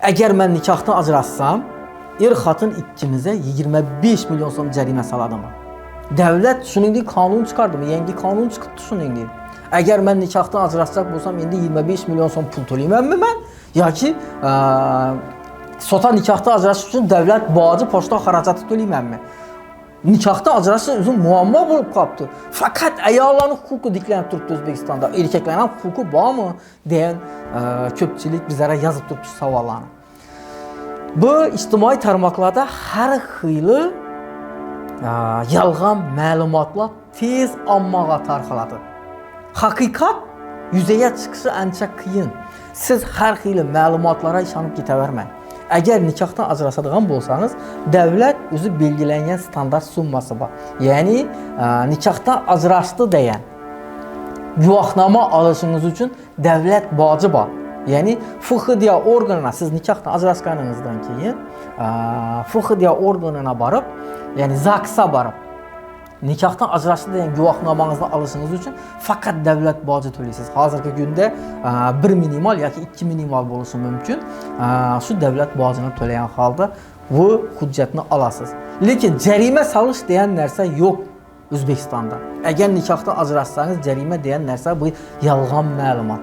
Əgər mən nikahdan ajrassam, xatın ikimizə 25 milyon som cərimə saladım. Dövlət şununla qanun çıxardı, yeni qanun çıxdı şununla. Əgər mən nikahdan ajrassaq bolsam, indi 25 milyon som pul tolayıram mən, ya ki sota nikahdan ajraş üçün dövlət bacı poçta xəracatı tolayıram mən. Nikahdan ajraşı uzun muamma olub qaldı. Fakat ayarların hukuku diklənib durdu Özbekistanda. Erkəklərin hukuku varmı deyən köpçülük bizlərə yazıb durdu savallarını. Bu ictimai tarmaqlarda hər xeyli yalğan məlumatlar tez ammağa tarxaladı. Haqiqat yüzəyə çıxışı ancaq qiyin. Siz hər xeyli məlumatlara işanıb getə verməyin. Əgər nikahdan ajrasadığan bolsanız, dövlət özü belgilənən standart summası var. Yəni nikahdan ajraşdı deyən guvahnama alışınız üçün dövlət bacı var. Yəni FXDIA orqanına siz nikahdan ajraşqanınızdan keyin FXDIA orqanına barıb, yəni ZAGS-a barıb nikahdan ajraşdı deyən guvahnamanızı alışınız üçün faqat dövlət bacı töləyirsiniz. Hazırki gündə bir minimal ya ki 2 minimal olması mümkün. Şu dövlət bacını töləyən halda bu hüccətini alasınız. Lakin cərimə salış deyən нәрsə yox Özbekistanda. Əgər nikahdan ajraşsanız cərimə deyən нәрsə bu yalğan məlumat.